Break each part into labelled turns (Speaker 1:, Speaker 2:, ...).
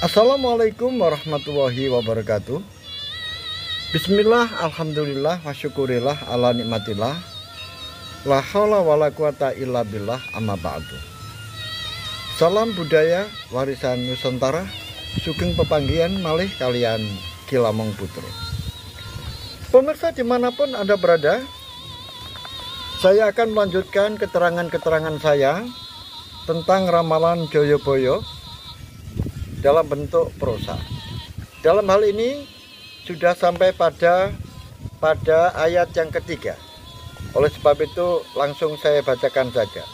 Speaker 1: Assalamualaikum warahmatullahi wabarakatuh. Bismillah, alhamdulillah, wa syukurillah, ala nikmatillah. La haula wa la quwata illa billah, amma ba'du. Salam budaya warisan Nusantara, sugeng pepanggihan malih kalian Kilamong Putra. Pemirsa dimanapun Anda berada, saya akan melanjutkan keterangan-keterangan saya tentang ramalan Joyoboyo dalam bentuk prosa. Dalam hal ini sudah sampai pada ayat yang ketiga. Oleh sebab itu langsung saya bacakan saja.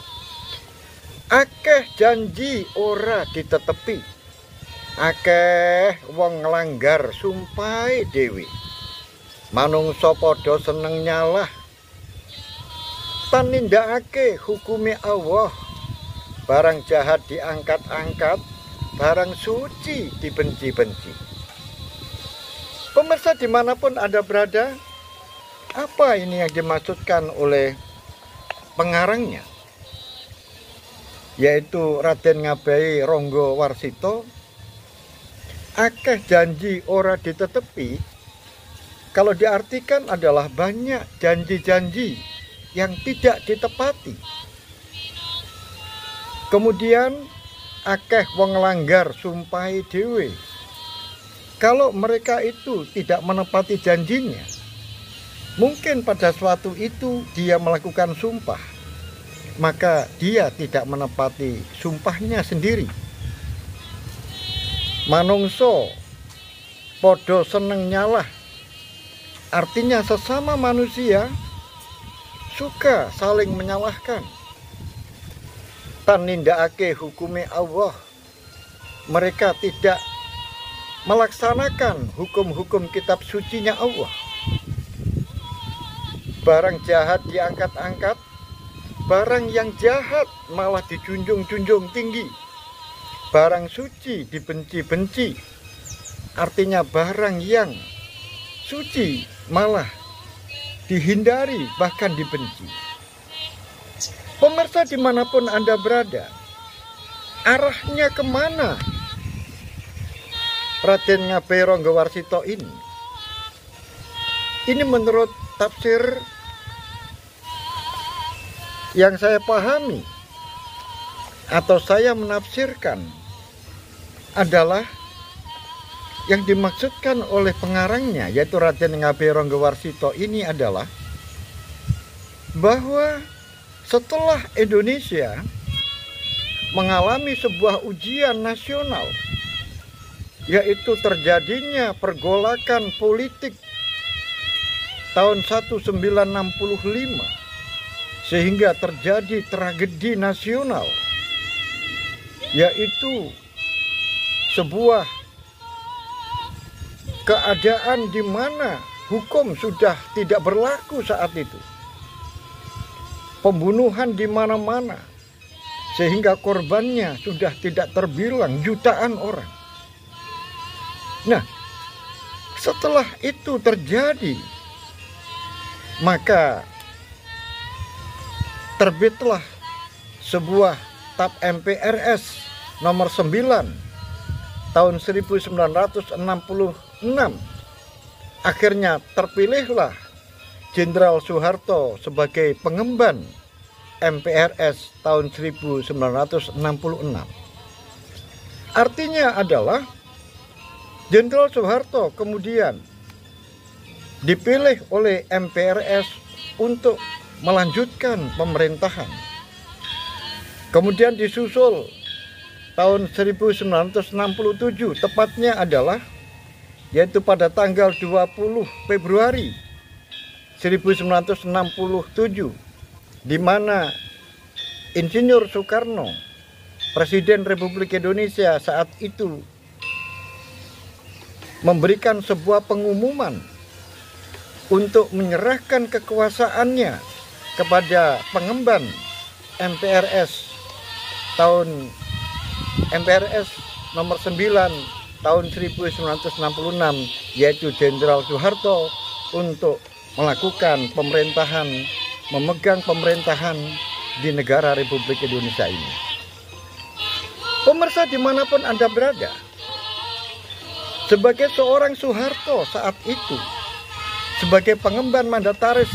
Speaker 1: Akeh janji ora ditetepi, akeh wong nglanggar sumpahe dhewe. Manungsa padha seneng nyalah, tan nindakake hukume Allah. Barang jahat diangkat-angkat, barang suci dibenci-benci. Pemirsa dimanapun Anda berada, apa ini yang dimaksudkan oleh pengarangnya? Yaitu Raden Ngabehi Ronggo Warsito. Akeh janji ora ditetepi, kalau diartikan adalah banyak janji-janji yang tidak ditepati. Kemudian akeh wong nglanggar sumpahe dhewe. Kalau mereka itu tidak menepati janjinya, mungkin pada suatu itu dia melakukan sumpah, maka dia tidak menepati sumpahnya sendiri. Manungso podo seneng nyalah, artinya sesama manusia suka saling menyalahkan. Tan nindakake hukume Allah, mereka tidak melaksanakan hukum-hukum kitab sucinya Allah. Barang jahat diangkat-angkat, barang yang jahat malah dijunjung-junjung tinggi. Barang suci dibenci-benci, artinya barang yang suci malah dihindari bahkan dibenci. Pemirsa dimanapun Anda berada, arahnya kemana Raden Ngabehi Ronggo Warsito ini? Ini menurut tafsir yang saya pahami atau saya menafsirkan adalah yang dimaksudkan oleh pengarangnya, yaitu Raden Ngabehi Ronggo Warsito ini adalah bahwa setelah Indonesia mengalami sebuah ujian nasional, yaitu terjadinya pergolakan politik tahun 1965, sehingga terjadi tragedi nasional, yaitu sebuah keadaan di mana hukum sudah tidak berlaku saat itu. Pembunuhan di mana-mana, sehingga korbannya sudah tidak terbilang jutaan orang. Nah, setelah itu terjadi, maka terbitlah sebuah TAP MPRS nomor 9 tahun 1966. Akhirnya terpilihlah Jenderal Soeharto sebagai pengemban MPRS tahun 1966. Artinya adalah Jenderal Soeharto kemudian dipilih oleh MPRS untuk melanjutkan pemerintahan. Kemudian disusul tahun 1967, tepatnya adalah yaitu pada tanggal 20 Februari 1967, di mana Insinyur Soekarno, Presiden Republik Indonesia saat itu, memberikan sebuah pengumuman untuk menyerahkan kekuasaannya kepada pengemban MPRS nomor 9 tahun 1966, yaitu Jenderal Soeharto, untuk melakukan pemerintahan, memegang pemerintahan di negara Republik Indonesia ini. Pemirsa dimanapun Anda berada, Sebagai seorang Soeharto saat itu, sebagai pengemban mandataris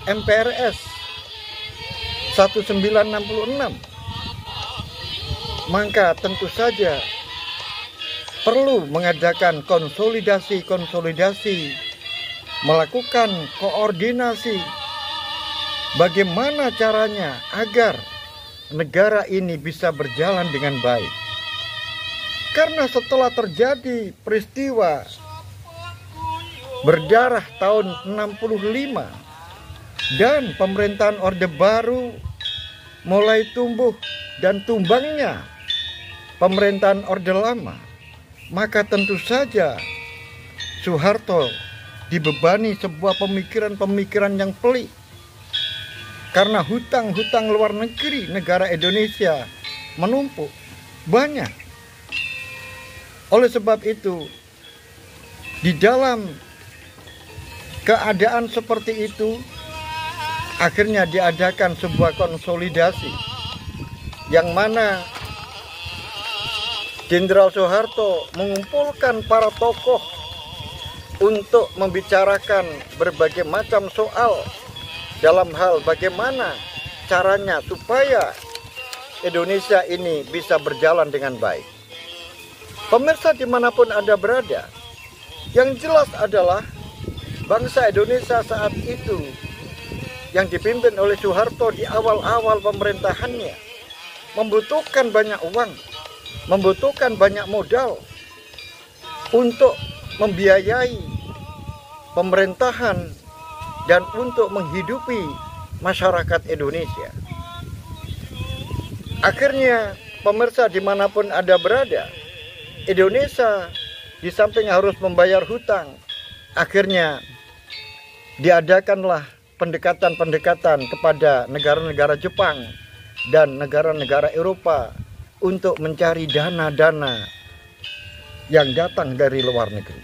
Speaker 1: MPRS 1966, maka tentu saja perlu mengadakan konsolidasi, melakukan koordinasi bagaimana caranya agar negara ini bisa berjalan dengan baik. Karena setelah terjadi peristiwa berdarah tahun 65 dan pemerintahan Orde Baru mulai tumbuh dan tumbangnya pemerintahan Orde Lama, maka tentu saja Soeharto dibebani sebuah pemikiran-pemikiran yang pelik. Karena hutang-hutang luar negeri negara Indonesia menumpuk banyak. Oleh sebab itu, di dalam keadaan seperti itu, akhirnya diadakan sebuah konsolidasi yang mana Jenderal Soeharto mengumpulkan para tokoh untuk membicarakan berbagai macam soal dalam hal bagaimana caranya supaya Indonesia ini bisa berjalan dengan baik. Pemirsa dimanapun Anda berada, yang jelas adalah bangsa Indonesia saat itu yang dipimpin oleh Soeharto di awal-awal pemerintahannya membutuhkan banyak uang, membutuhkan banyak modal untuk membiayai pemerintahan dan untuk menghidupi masyarakat Indonesia. Akhirnya pemirsa dimanapun Anda berada, Indonesia di samping harus membayar hutang, akhirnya diadakanlah pendekatan-pendekatan kepada negara-negara Jepang dan negara-negara Eropa untuk mencari dana-dana yang datang dari luar negeri.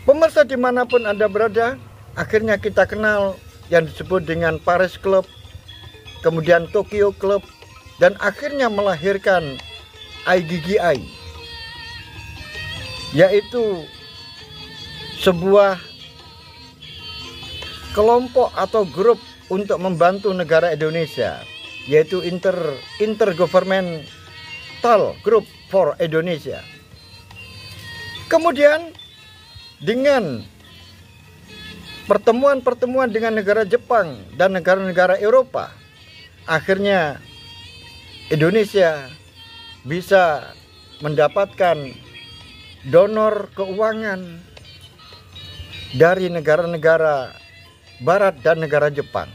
Speaker 1: Pemirsa dimanapun Anda berada, akhirnya kita kenal yang disebut dengan Paris Club, kemudian Tokyo Club, dan akhirnya melahirkan IGGI, yaitu sebuah kelompok atau grup untuk membantu negara Indonesia, yaitu Intergovernmental Group for Indonesia. Kemudian dengan pertemuan-pertemuan dengan negara Jepang dan negara-negara Eropa, akhirnya Indonesia bisa mendapatkan donor keuangan dari negara-negara Barat dan negara Jepang.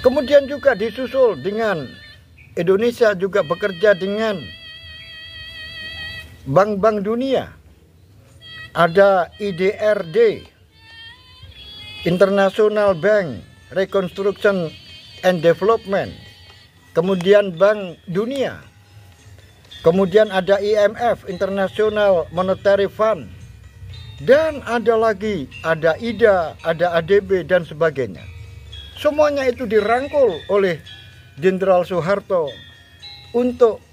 Speaker 1: Kemudian juga disusul dengan Indonesia juga bekerja dengan bank-bank dunia. Ada IDRD, International Bank Reconstruction and Development, kemudian Bank Dunia, kemudian ada IMF, International Monetary Fund, dan ada lagi, ada IDA, ada ADB, dan sebagainya. Semuanya itu dirangkul oleh Jenderal Soeharto untuk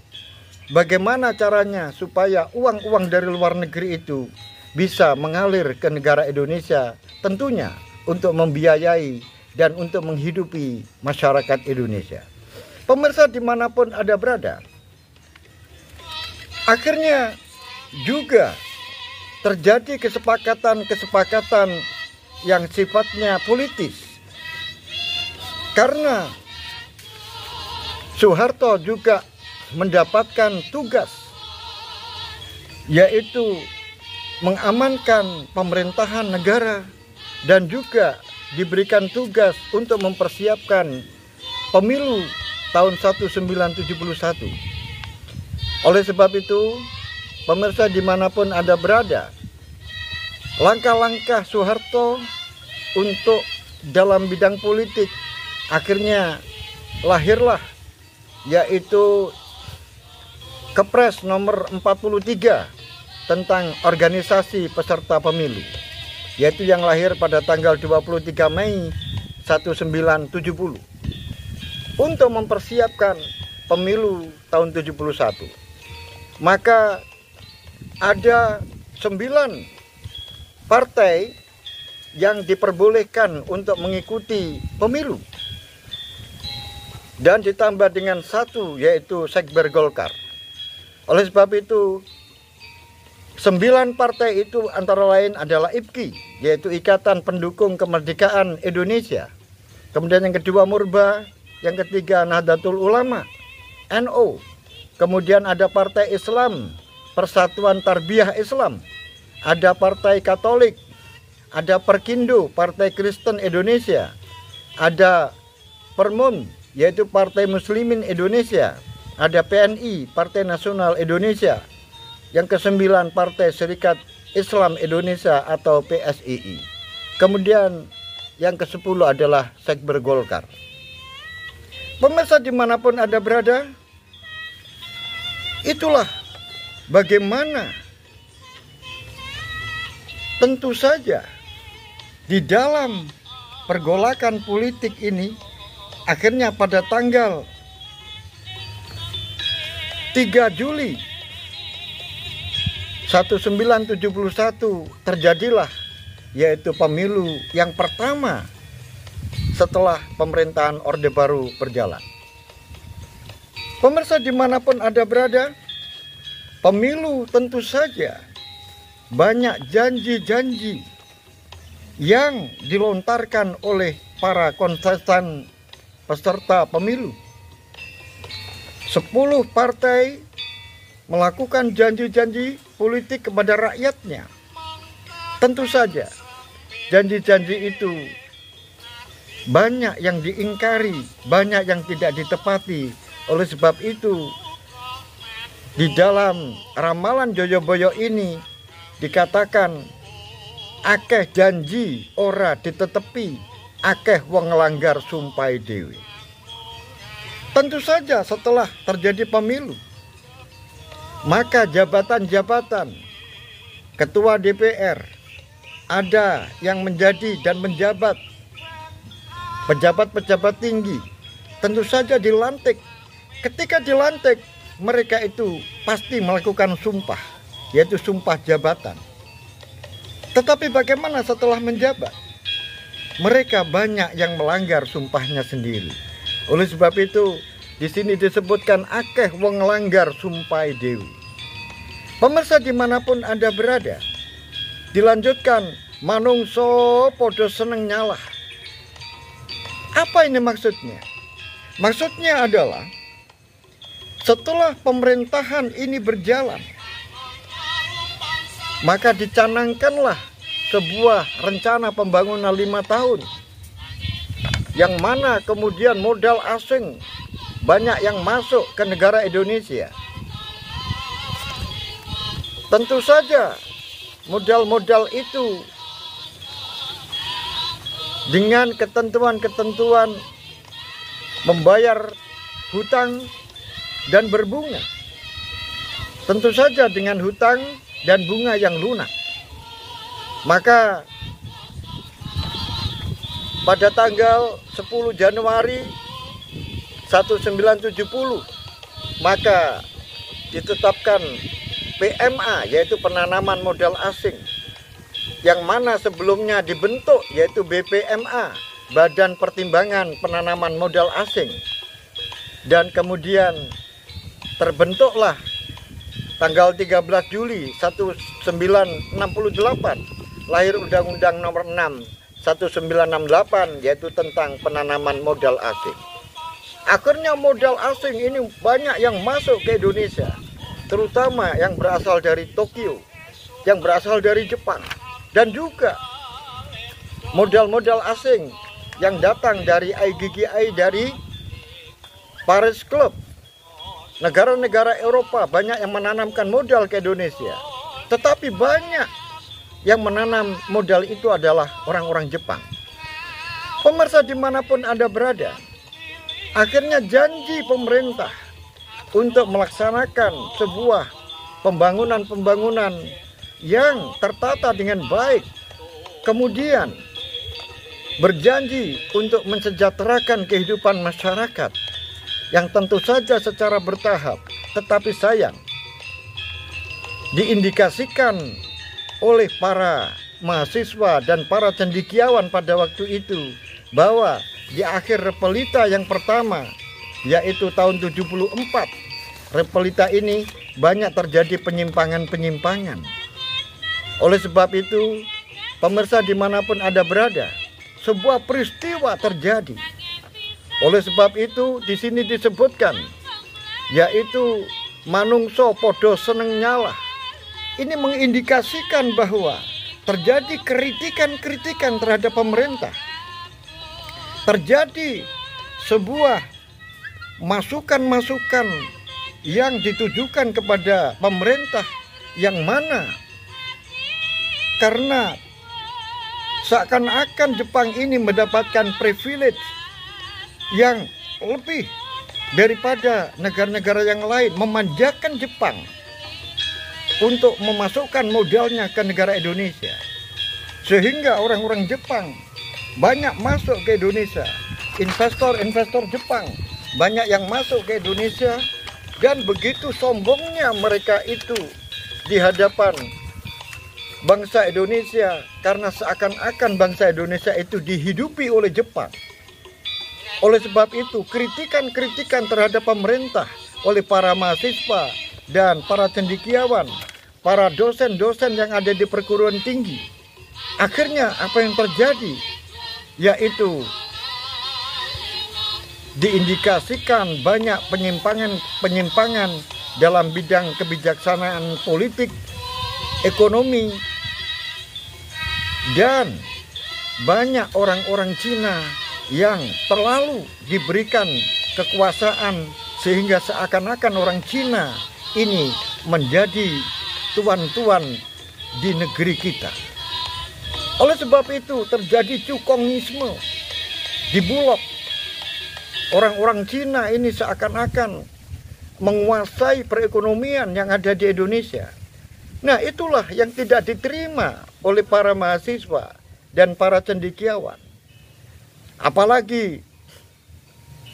Speaker 1: bagaimana caranya supaya uang-uang dari luar negeri itu bisa mengalir ke negara Indonesia, tentunya untuk membiayai dan untuk menghidupi masyarakat Indonesia. Pemirsa dimanapun Anda berada, akhirnya juga terjadi kesepakatan-kesepakatan yang sifatnya politis. Karena Soeharto juga mendapatkan tugas, yaitu mengamankan pemerintahan negara dan juga diberikan tugas untuk mempersiapkan pemilu tahun 1971. Oleh sebab itu, pemirsa dimanapun Anda berada, langkah-langkah Soeharto untuk dalam bidang politik akhirnya lahirlah, yaitu Kepres nomor 43 tentang organisasi peserta pemilu, yaitu yang lahir pada tanggal 23 Mei 1970 untuk mempersiapkan pemilu tahun 71. Maka ada 9 partai yang diperbolehkan untuk mengikuti pemilu, dan ditambah dengan 1 yaitu Sekber Golkar. Oleh sebab itu 9 partai itu antara lain adalah IPKI, yaitu Ikatan Pendukung Kemerdekaan Indonesia. Kemudian yang kedua Murba, yang ketiga Nahdlatul Ulama, NU. Kemudian ada Partai Islam, Persatuan Tarbiyah Islam. Ada Partai Katolik, ada Perkindo, Partai Kristen Indonesia. Ada Permum, yaitu Partai Muslimin Indonesia. Ada PNI, Partai Nasional Indonesia. Yang ke-9 Partai Serikat Islam Indonesia atau PSII. Kemudian yang ke-10 adalah Sekber Golkar. Pemirsa dimanapun Anda berada, itulah bagaimana tentu saja di dalam pergolakan politik ini akhirnya pada tanggal 3 Juli 1971 terjadilah yaitu pemilu yang pertama setelah pemerintahan Orde Baru berjalan. Pemirsa dimanapun Anda berada, pemilu tentu saja banyak janji-janji yang dilontarkan oleh para kontestan peserta pemilu. 10 partai melakukan janji-janji politik kepada rakyatnya. Tentu saja janji-janji itu banyak yang diingkari, banyak yang tidak ditepati. Oleh sebab itu di dalam ramalan Joyoboyo ini dikatakan akeh janji ora ditetepi, akeh wong nglanggar sumpahe dhewe. Tentu saja setelah terjadi pemilu, maka jabatan-jabatan ketua DPR ada yang menjadi dan menjabat, pejabat-pejabat tinggi tentu saja dilantik. Ketika dilantik, mereka itu pasti melakukan sumpah, yaitu sumpah jabatan. Tetapi bagaimana setelah menjabat? Mereka banyak yang melanggar sumpahnya sendiri. Oleh sebab itu di sini disebutkan akeh wong nglanggar sumpahe dhewe. Pemirsa dimanapun Anda berada, dilanjutkan manungso podo seneng nyalah. Apa ini maksudnya? Maksudnya adalah setelah pemerintahan ini berjalan, maka dicanangkanlah sebuah rencana pembangunan 5 tahun, yang mana kemudian modal asing banyak yang masuk ke negara Indonesia. Tentu saja modal-modal itu dengan ketentuan-ketentuan membayar hutang dan berbunga. Tentu saja dengan hutang dan bunga yang lunak. Maka pada tanggal 10 Januari 1970 maka ditetapkan PMA, yaitu penanaman modal asing, yang mana sebelumnya dibentuk yaitu BPMA, Badan Pertimbangan Penanaman Modal Asing, dan kemudian terbentuklah tanggal 13 Juli 1968 lahir Undang-Undang Nomor 6 1968, yaitu tentang penanaman modal asing. Akhirnya modal asing ini banyak yang masuk ke Indonesia, terutama yang berasal dari Tokyo, yang berasal dari Jepang, dan juga modal-modal asing yang datang dari IGGI, dari Paris Club. Negara-negara Eropa banyak yang menanamkan modal ke Indonesia, tetapi banyak yang menanam modal itu adalah orang-orang Jepang. Pemirsa dimanapun Anda berada, akhirnya janji pemerintah untuk melaksanakan sebuah pembangunan-pembangunan yang tertata dengan baik, kemudian berjanji untuk mensejahterakan kehidupan masyarakat yang tentu saja secara bertahap. Tetapi sayang, diindikasikan oleh para mahasiswa dan para cendekiawan pada waktu itu bahwa di akhir Repelita yang pertama, yaitu tahun 74, Repelita ini banyak terjadi penyimpangan-penyimpangan. Oleh sebab itu, pemirsa dimanapun Anda berada, sebuah peristiwa terjadi. Oleh sebab itu, di sini disebutkan, yaitu manungso podo seneng nyalah. Ini mengindikasikan bahwa terjadi kritikan-kritikan terhadap pemerintah. Terjadi sebuah masukan-masukan yang ditujukan kepada pemerintah yang mana karena seakan-akan Jepang ini mendapatkan privilege yang lebih daripada negara-negara yang lain, memanjakan Jepang untuk memasukkan modalnya ke negara Indonesia, sehingga orang-orang Jepang banyak masuk ke Indonesia. Investor-investor Jepang banyak yang masuk ke Indonesia, dan begitu sombongnya mereka itu di hadapan bangsa Indonesia, karena seakan-akan bangsa Indonesia itu dihidupi oleh Jepang. Oleh sebab itu, kritikan-kritikan terhadap pemerintah oleh para mahasiswa dan para cendekiawan, para dosen-dosen yang ada di perguruan tinggi, akhirnya apa yang terjadi? Yaitu diindikasikan banyak penyimpangan dalam bidang kebijaksanaan politik, ekonomi, dan banyak orang-orang Cina yang terlalu diberikan kekuasaan sehingga seakan-akan orang Cina ini menjadi tuan-tuan di negeri kita. Oleh sebab itu terjadi cukongisme di Bulog. Orang-orang Cina ini seakan-akan menguasai perekonomian yang ada di Indonesia. Nah, itulah yang tidak diterima oleh para mahasiswa dan para cendekiawan. Apalagi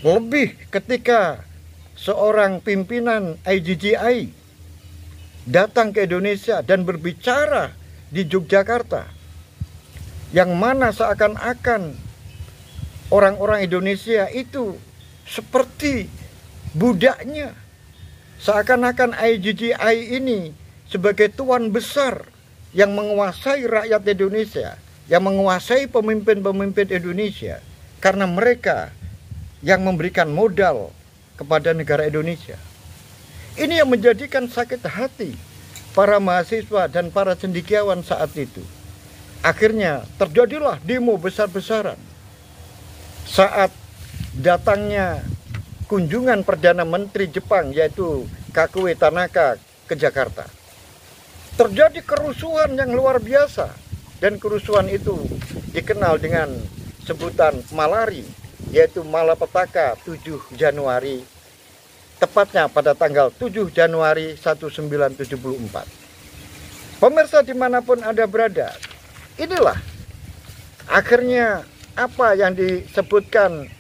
Speaker 1: lebih ketika seorang pimpinan IGGI datang ke Indonesia dan berbicara di Yogyakarta, yang mana seakan-akan orang-orang Indonesia itu seperti budaknya. Seakan-akan IGGI ini sebagai tuan besar yang menguasai rakyat Indonesia, yang menguasai pemimpin-pemimpin Indonesia, karena mereka yang memberikan modal kepada negara Indonesia. Ini yang menjadikan sakit hati para mahasiswa dan para cendekiawan saat itu. Akhirnya terjadilah demo besar-besaran saat datangnya kunjungan Perdana Menteri Jepang, yaitu Kakue Tanaka, ke Jakarta. Terjadi kerusuhan yang luar biasa, dan kerusuhan itu dikenal dengan sebutan Malari, yaitu Malapetaka 7 Januari, tepatnya pada tanggal 7 Januari 1974. Pemirsa dimanapun Anda berada, inilah akhirnya apa yang disebutkan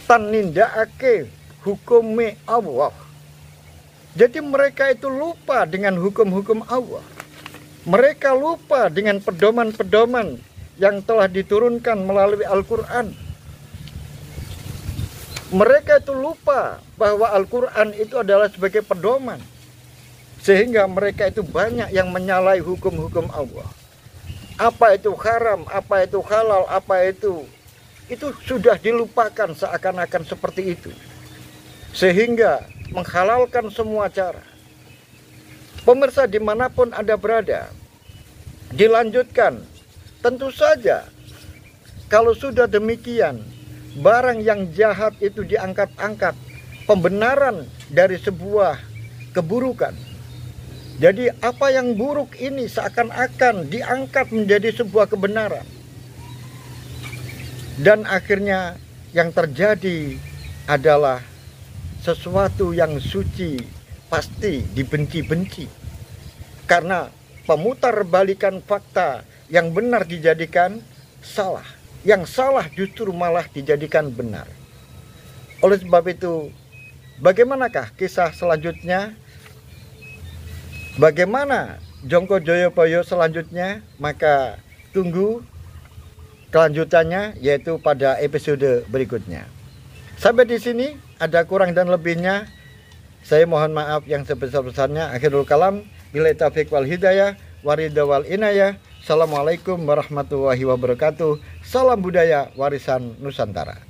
Speaker 1: tan nindaake hukume Allah. Jadi mereka itu lupa dengan hukum-hukum Allah. Mereka lupa dengan pedoman-pedoman yang telah diturunkan melalui Al-Quran. Mereka itu lupa bahwa Al-Quran itu adalah sebagai pedoman. Sehingga mereka itu banyak yang menyalahi hukum-hukum Allah. Apa itu haram, apa itu halal, apa itu sudah dilupakan seakan-akan seperti itu. Sehingga menghalalkan semua cara. Pemirsa dimanapun Anda berada, dilanjutkan. Tentu saja kalau sudah demikian, barang yang jahat itu diangkat-angkat, pembenaran dari sebuah keburukan. Jadi apa yang buruk ini seakan-akan diangkat menjadi sebuah kebenaran. Dan akhirnya yang terjadi adalah sesuatu yang suci pasti dibenci-benci. Karena pemutarbalikan fakta, yang benar dijadikan salah, yang salah justru malah dijadikan benar. Oleh sebab itu, bagaimanakah kisah selanjutnya? Bagaimana Jongko Joyoboyo selanjutnya? Maka tunggu kelanjutannya, yaitu pada episode berikutnya. Sampai di sini, ada kurang dan lebihnya, saya mohon maaf yang sebesar-besarnya. Akhirul kalam, billahi taufiq wal hidayah, waridha wal inayah. Assalamualaikum warahmatullahi wabarakatuh. Salam budaya warisan Nusantara.